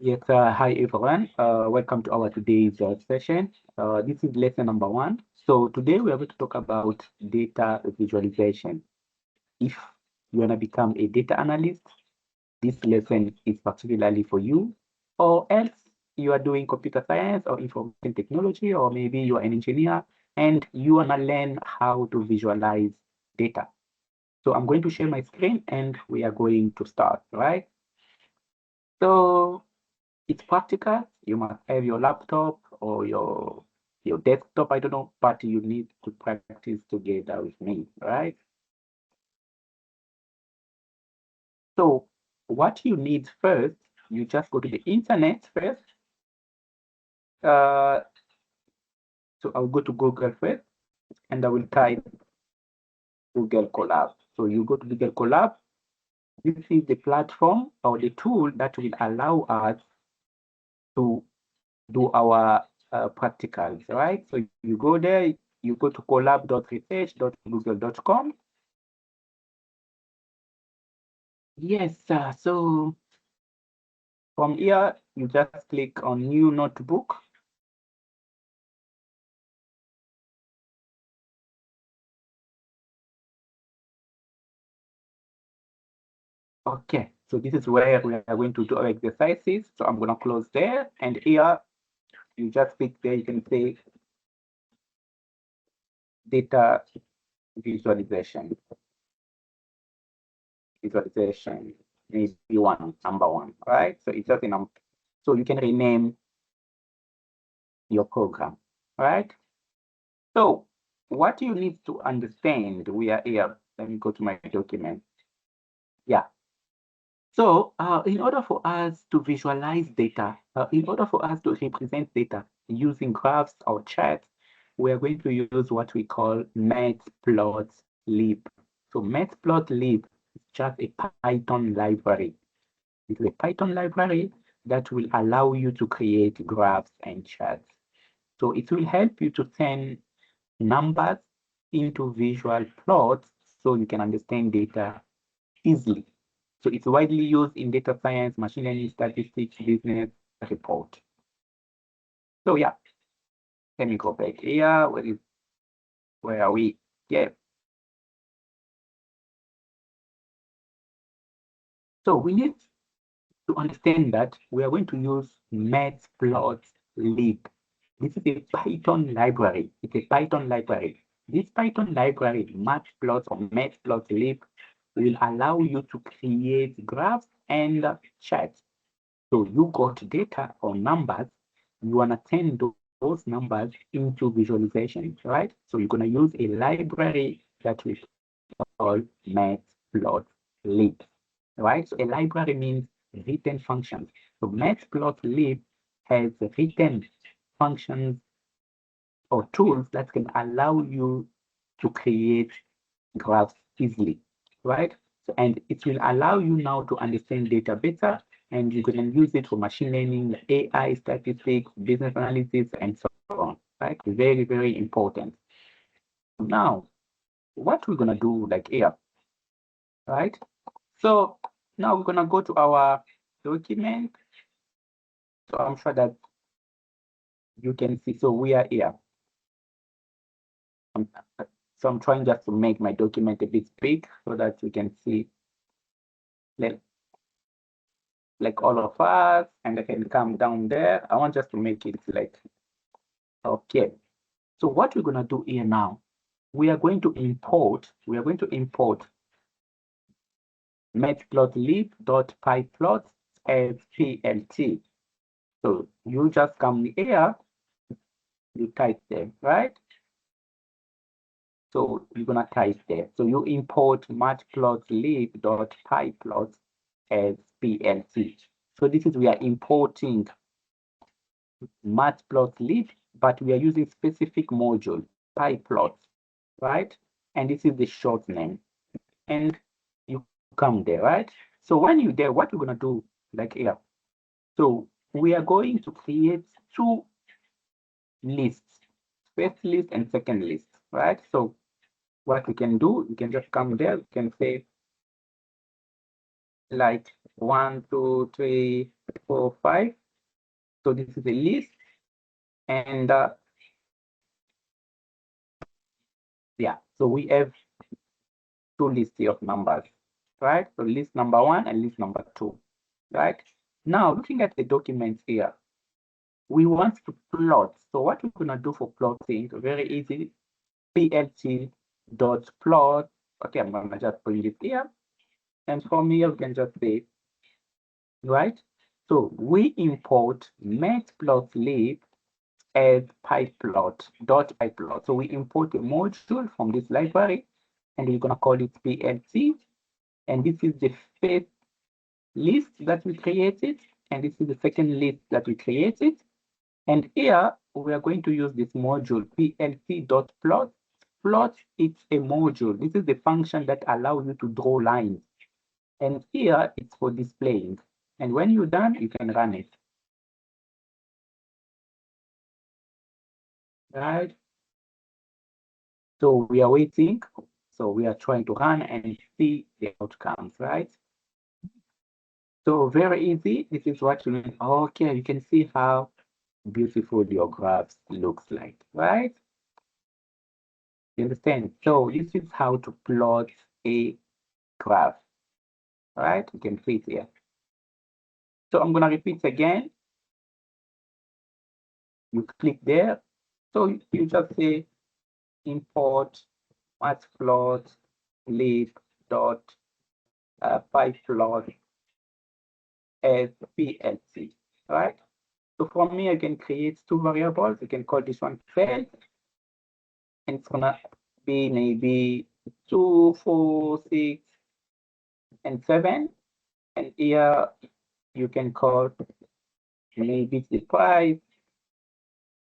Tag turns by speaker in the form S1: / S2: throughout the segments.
S1: Yes, hi everyone. Welcome to our today's session. This is lesson number 1. So today we are going to talk about data visualization. If you want to become a data analyst, this lesson is particularly for you, or else you are doing computer science or information technology, or maybe you are an engineer and you want to learn how to visualize data. So I'm going to share my screen and we are going to start, right? So it's practical. You must have your laptop or your desktop, I don't know, but you need to practice together with me, right? So what you need first, you just go to the internet first. Uh, so I'll go to Google first and I will type Google Colab. So you go to Google Colab. This is the platform or the tool that will allow us to do our practicals, right? So you go there, you go to collab.research.google.com. Yes, so from here, you just click on new notebook. Okay, so this is where we are going to do our exercises. So I'm going to close there. And here, you just click there, you can say data visualization. Visualization, maybe number one, right? So it's just enough. So you can rename your program, right? So what you need to understand, we are here. Let me go to my document. Yeah. So in order for us to visualize data, in order for us to represent data using graphs or charts, we are going to use what we call Matplotlib. So Matplotlib is just a Python library. It's a Python library that will allow you to create graphs and charts. So it will help you to turn numbers into visual plots so you can understand data easily. So it's widely used in data science, machine learning, statistics, business report. So yeah, let me go back here. Where are we? Yeah. So we need to understand that we are going to use Matplotlib. This is a Python library. It's a Python library. This Python library, Matplotlib or Matplotlib, will allow you to create graphs and charts. So you got data or numbers, you want to turn those numbers into visualization, right? So you're going to use a library that we call Matplotlib, right? So a library means written functions. So Matplotlib has written functions or tools that can allow you to create graphs easily, right? So, and it will allow you now to understand data better, and you can use it for machine learning, AI, statistics, business analysis, and so on, right? Very, very important. Now, what we're gonna do like here, right? So now we're gonna go to our document. So I'm sure that you can see, so we are here. So I'm trying just to make my document a bit big so that you can see like all of us, and I can come down there. I want just to make it like, okay. So what we're going to do here now, we are going to import matplotlib.pyplot as plt. So you just come here, you type there, right? So you're going to type there. So you import matplotlib.pyplot as plt. So this is, we are importing Matplotlib, but we are using specific module, pyplot, right? And this is the short name. And you come there, right? So when you're there, what we're going to do, like here, so we are going to create two lists, first list and second list, right? So what we can do, we can just come there, we can say, like 1, 2, 3, 4, 5. So this is a list, and yeah, so we have two lists of numbers, right? So list number 1 and list number 2, right? Now looking at the documents here, we want to plot. So what we're gonna do for plotting, very easy, plt.plot. Okay, I'm gonna just bring it here, and from here we can just say, right? So we import Matplotlib as pyplot.pyplot. So we import a module from this library, and we're gonna call it plt. And this is the first list that we created, and this is the second list that we created. And here we are going to use this module plt.plot. Plot, it's a module. This is the function that allows you to draw lines. And here it's for displaying. And when you're done, you can run it. Right? So we are waiting. So we are trying to run and see the outcomes, right? So very easy. This is what you need. Okay, you can see how beautiful your graphs looks like, right? You understand? So this is how to plot a graph, right? You can see it here. So I'm gonna repeat again. You click there. So you just say import matplotlib dot pyplot as plt, right? So from me, I can create two variables. You can call this one cell, and it's gonna be maybe 2, 4, 6, and 7. And here you can call maybe the price.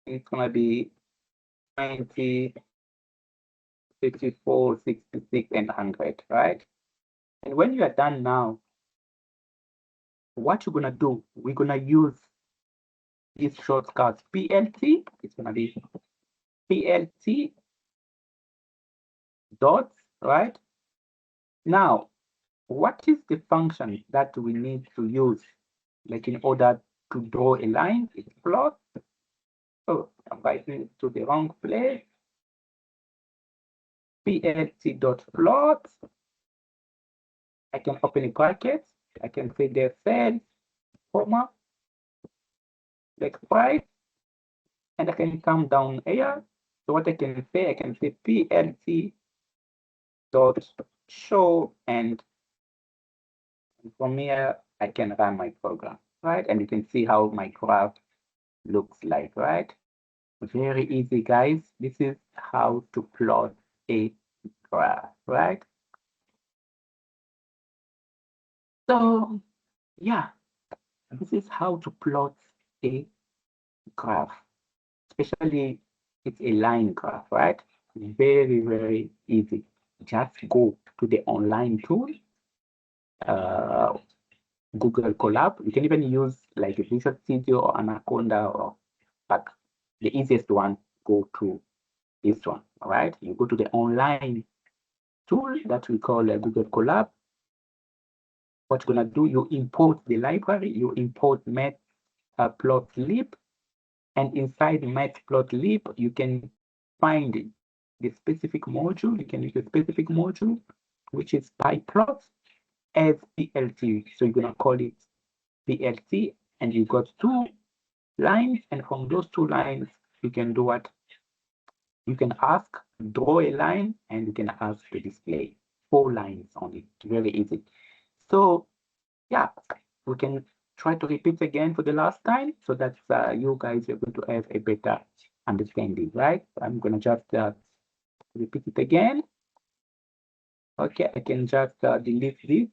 S1: It's gonna be 20, 54, 66, and 100, right? And when you are done now, what you're gonna do, we're gonna use this shortcut plt. It's gonna be plt dots, right? Now, what is the function that we need to use, like in order to draw a line? It's plot. Oh, I'm writing to the wrong place. plt.plot. I can open a bracket. I can say the cell, comma, like price, and I can come down here. So what I can say plt dot show, and from here I can run my program, right? And you can see how my graph looks like, right? Very easy, guys. This is how to plot a graph, right? So yeah, this is how to plot a graph, especially it's a line graph, right? Very, very easy. Just go to the online tool, Google Colab. You can even use like a Visual Studio or Anaconda, or but the easiest one, go to this one. All right, you go to the online tool that we call Google Colab. What you're gonna do, you import the library, you import Matplotlib, and inside Matplotlib, you can find the specific module. You can use a specific module, which is pyplot as plt. So you're gonna call it plt, and you got two lines, and from those two lines, you can do what? You can ask, draw a line, and you can ask to display 4 lines on it. Very easy. So yeah, we can try to repeat again for the last time so that you guys are going to have a better understanding, right? I'm gonna just repeat it again. Okay, I can just delete this,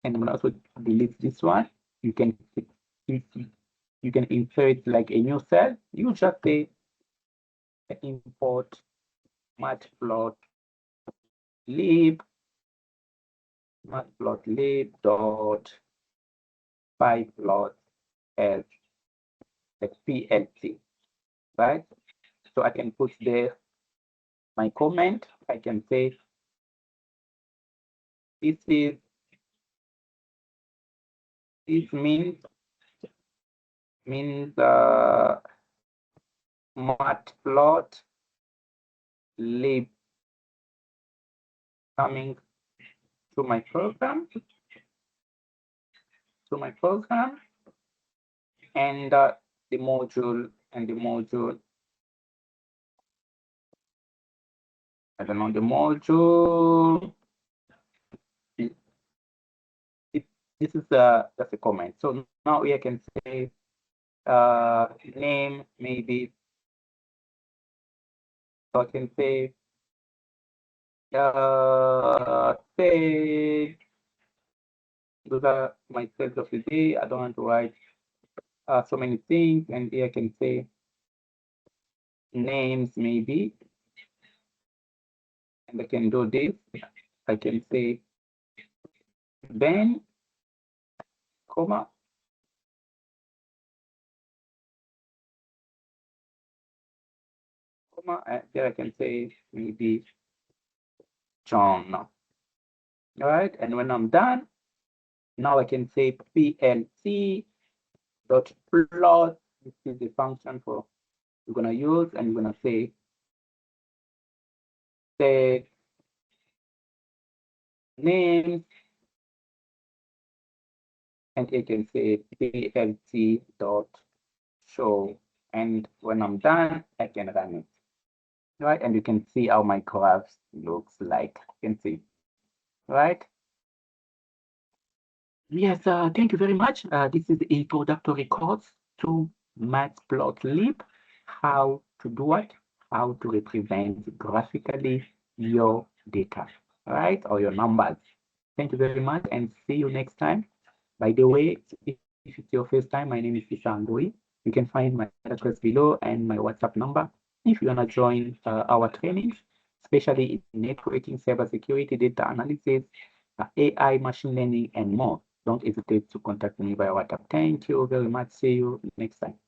S1: and I'm gonna also delete this one. You can you can insert like a new cell. You just say import matplotlib dot pyplot as plt, right? So I can put there my comment. I can say this is This means Matplotlib coming to my program, and the module I don't know the module. This is just a comment. So now we can say name maybe. So I can say say those are my sales of the day. I don't want to write so many things, and here I can say names maybe, and I can do this. I can say Ben, comma, and there I can say maybe John. All right, and when I'm done, now I can say PLT dot plot. This is the function for we're gonna use, and we're gonna say names, and you can say PLT dot show, and when I'm done, I can run it. Right, and you can see how my graph looks like. You can see, right? Yes, thank you very much. This is the introductory course to Matplotlib, how to do what? How to represent graphically your data, right? Or your numbers. Thank you very much and see you next time. By the way, if it's your first time, my name is Isha. You can find my address below and my WhatsApp number. If you want to join our trainings, especially in networking, cybersecurity, data analysis, AI, machine learning, and more, don't hesitate to contact me by WhatsApp. Thank you very much. See you next time.